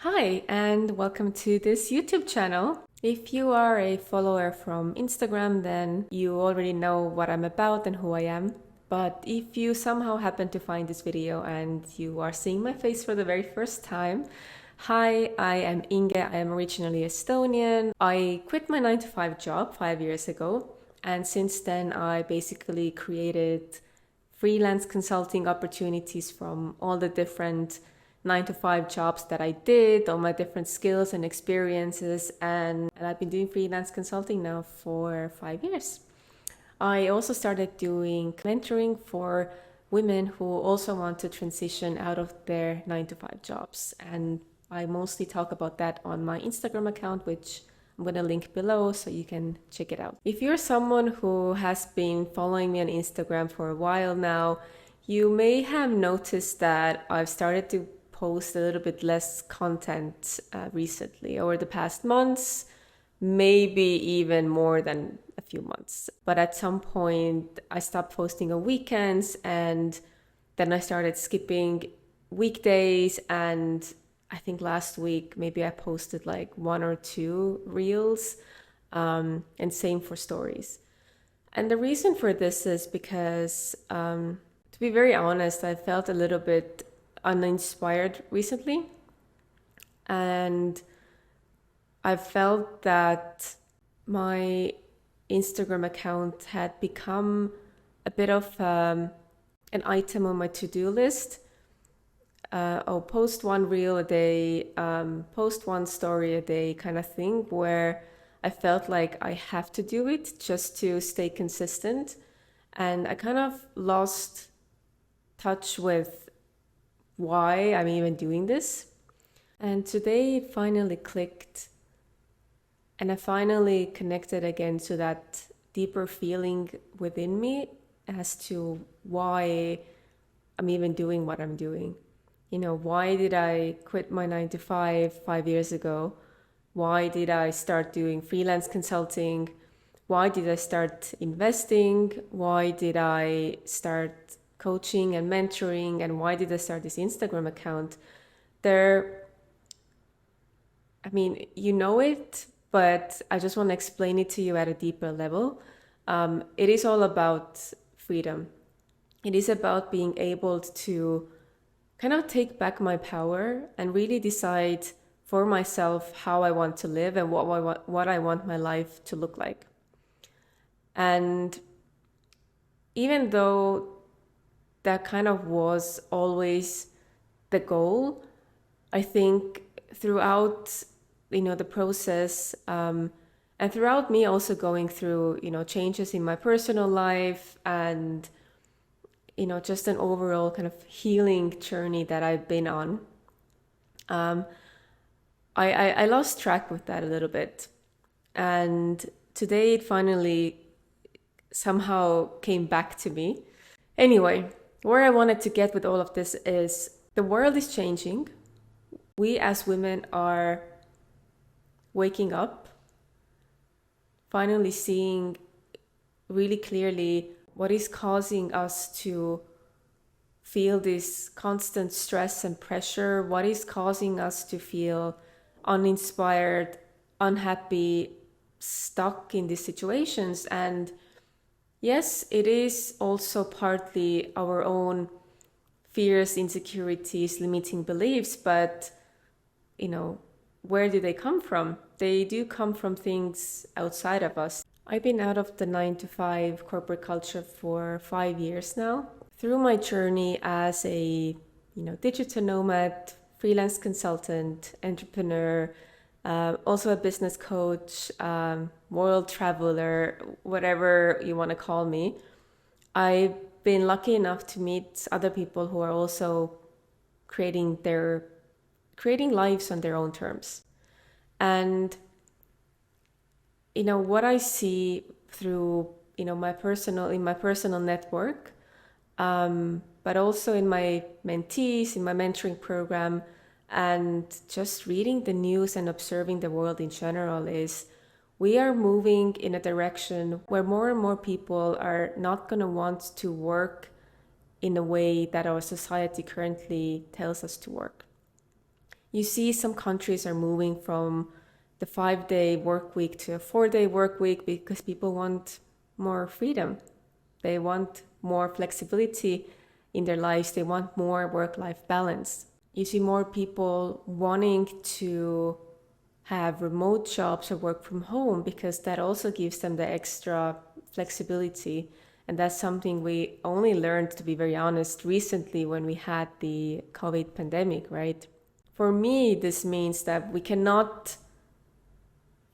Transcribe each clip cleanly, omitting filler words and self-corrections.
Hi, and welcome to this YouTube channel. If you are a follower from Instagram, then you already know what I'm about and who I am. But if you somehow happen to find this video and you are seeing my face for the very first time, hi, I am Inge. I am originally Estonian. I quit my 9 to 5 job 5 years ago, and since then I basically created freelance consulting opportunities from all the different 9 to 5 jobs that I did, all my different skills and experiences, and I've been doing freelance consulting now for 5 years. I also started doing mentoring for women who also want to transition out of their 9 to 5 jobs. And I mostly talk about that on my Instagram account, which I'm going to link below so you can check it out. If you're someone who has been following me on Instagram for a while now, you may have noticed that I've started to post a little bit less content recently over the past months, maybe even more than a few months. But at some point, I stopped posting on weekends, and then I started skipping weekdays. And I think last week, maybe I posted like 1 or 2 reels, and same for stories. And the reason for this is because, to be very honest, I felt a little bit uninspired recently. And I felt that my Instagram account had become a bit of an item on my to-do list. I'll post one reel a day, post one story a day kind of thing, where I felt like I have to do it just to stay consistent. And I kind of lost touch with why I'm even doing this. And today it finally clicked, and I finally connected again to that deeper feeling within me as to why I'm even doing what I'm doing. Why did I quit my 9 to 5 5 years ago? Why did I start doing freelance consulting? Why did I start investing? Why did I start coaching and mentoring? And why did I start this Instagram account? You know it, but I just want to explain it to you at a deeper level. It is all about freedom. It is about being able to kind of take back my power and really decide for myself how I want to live and what I want my life to look like. And even though that kind of was always the goal, I think throughout the process, and throughout me also going through changes in my personal life, and just an overall kind of healing journey that I've been on, I lost track with that a little bit. And today it finally somehow came back to me. Anyway, where I wanted to get with all of this is the world is changing. We as women are waking up, finally seeing really clearly what is causing us to feel this constant stress and pressure, what is causing us to feel uninspired, unhappy, stuck in these situations. And yes, it is also partly our own fears, insecurities, limiting beliefs, but where do they come from? They do come from things outside of us. I've been out of the 9 to 5 corporate culture for 5 years now. Through my journey as a digital nomad, freelance consultant, entrepreneur, also a business coach, world traveler, whatever you want to call me, I've been lucky enough to meet other people who are also creating lives on their own terms. And what I see through my personal network, but also in my mentees, in my mentoring program, and just reading the news and observing the world in general, is we are moving in a direction where more and more people are not going to want to work in a way that our society currently tells us to work. You see some countries are moving from the 5-day work week to a 4-day work week because people want more freedom. They want more flexibility in their lives. They want more work-life balance. You see more people wanting to have remote jobs or work from home because that also gives them the extra flexibility. And that's something we only learned, to be very honest, recently when we had the COVID pandemic, right? For me, this means that we cannot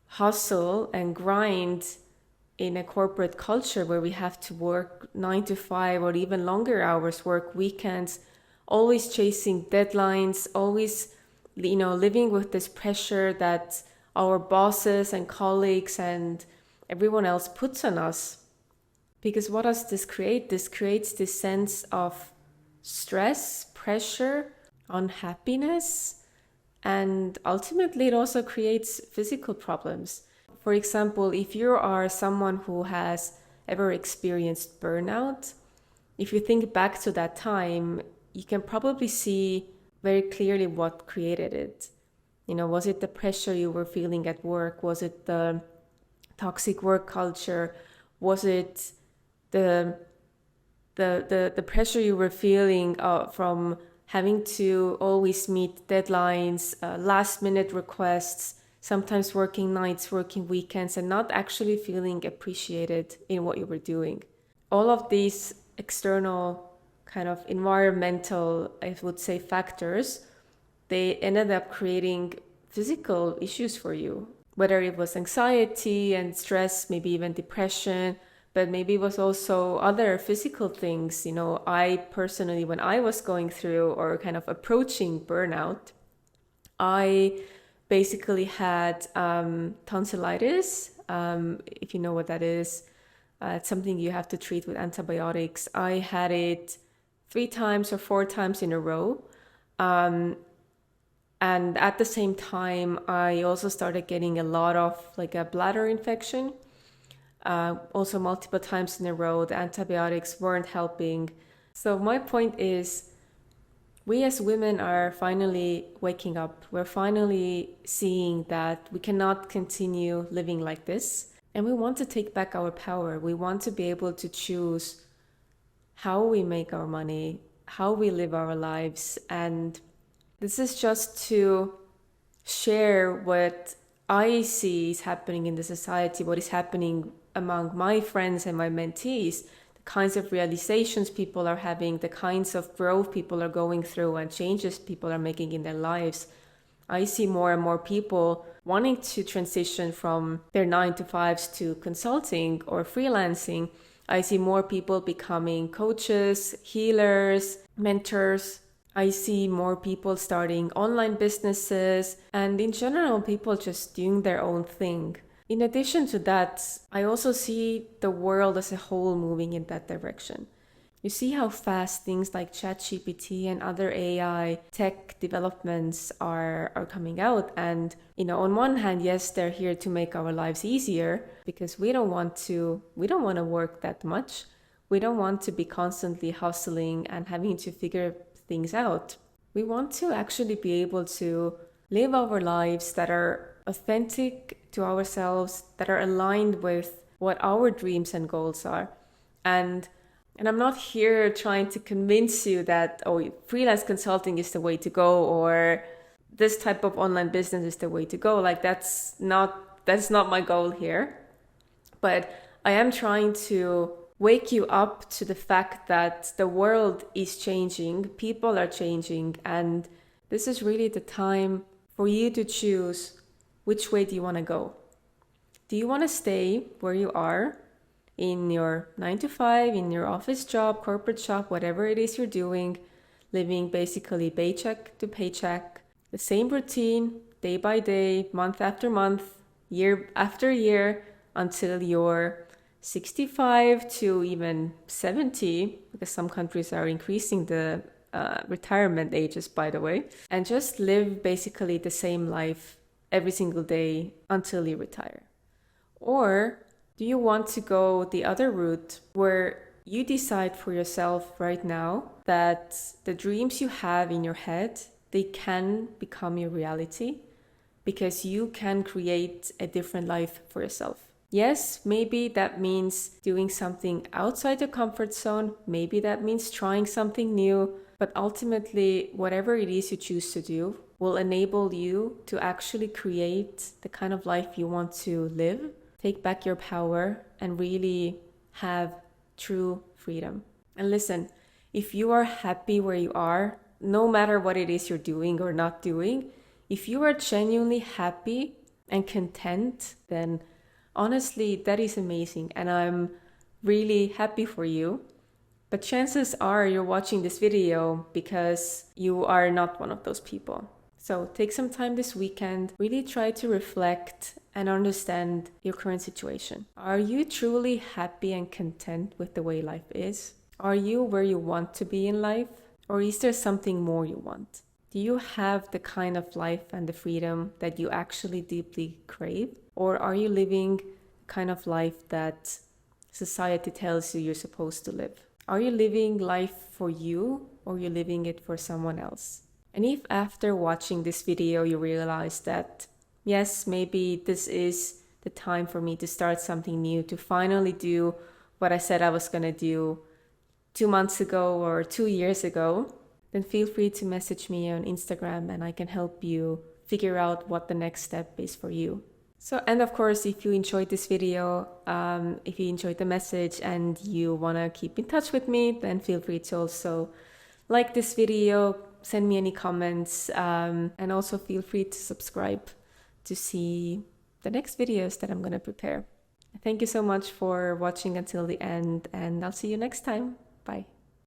hustle and grind in a corporate culture where we have to work 9 to 5 or even longer hours, work weekends, always chasing deadlines, always, living with this pressure that our bosses and colleagues and everyone else puts on us. Because what does this create? This creates this sense of stress, pressure, unhappiness, and ultimately it also creates physical problems. For example, if you are someone who has ever experienced burnout, if you think back to that time, you can probably see very clearly what created it. Was it the pressure you were feeling at work? Was it the toxic work culture? Was it the pressure you were feeling from having to always meet deadlines, last minute requests, sometimes working nights, working weekends, and not actually feeling appreciated in what you were doing? All of these external kind of environmental, I would say, factors, they ended up creating physical issues for you, whether it was anxiety and stress, maybe even depression, but maybe it was also other physical things. I personally, when I was going through or kind of approaching burnout, I basically had tonsillitis, if you know what that is. It's something you have to treat with antibiotics. I had it 3 times or 4 times in a row. And at the same time, I also started getting a lot of like a bladder infection. Also multiple times in a row, the antibiotics weren't helping. So my point is, we as women are finally waking up. We're finally seeing that we cannot continue living like this. And we want to take back our power. We want to be able to choose how we make our money, how we live our lives. And this is just to share what I see is happening in the society, what is happening among my friends and my mentees, the kinds of realizations people are having, the kinds of growth people are going through and changes people are making in their lives. I see more and more people wanting to transition from their 9 to 5s to consulting or freelancing. I see more people becoming coaches, healers, mentors. I see more people starting online businesses, and in general, people just doing their own thing. In addition to that, I also see the world as a whole moving in that direction. You see how fast things like ChatGPT and other AI tech developments are coming out. And, on one hand, yes, they're here to make our lives easier because we don't want to work that much. We don't want to be constantly hustling and having to figure things out. We want to actually be able to live our lives that are authentic to ourselves, that are aligned with what our dreams and goals are. And I'm not here trying to convince you that, freelance consulting is the way to go, or this type of online business is the way to go. Like that's not my goal here. But I am trying to wake you up to the fact that the world is changing, people are changing, and this is really the time for you to choose which way do you want to go. Do you want to stay where you are in your 9 to 5, in your office job, corporate job, whatever it is you're doing, living basically paycheck to paycheck, the same routine, day by day, month after month, year after year, until you're 65 to even 70, because some countries are increasing the retirement ages, by the way, and just live basically the same life every single day until you retire? Or do you want to go the other route where you decide for yourself right now that the dreams you have in your head, they can become your reality because you can create a different life for yourself. Yes, maybe that means doing something outside your comfort zone. Maybe that means trying something new. But ultimately, whatever it is you choose to do will enable you to actually create the kind of life you want to live, take back your power, and really have true freedom. And listen, if you are happy where you are, no matter what it is you're doing or not doing, if you are genuinely happy and content, then honestly, that is amazing. And I'm really happy for you. But chances are you're watching this video because you are not one of those people. So take some time this weekend, really try to reflect and understand your current situation. Are you truly happy and content with the way life is? Are you where you want to be in life? Or is there something more you want? Do you have the kind of life and the freedom that you actually deeply crave? Or are you living the kind of life that society tells you you're supposed to live? Are you living life for you or are you living it for someone else? And if after watching this video you realize that, yes, maybe this is the time for me to start something new, to finally do what I said I was going to do 2 months ago or 2 years ago, then feel free to message me on Instagram and I can help you figure out what the next step is for you. So, and of course, if you enjoyed this video, if you enjoyed the message and you want to keep in touch with me, then feel free to also like this video, send me any comments, and also feel free to subscribe to see the next videos that I'm going to prepare. Thank you so much for watching until the end, and I'll see you next time. Bye.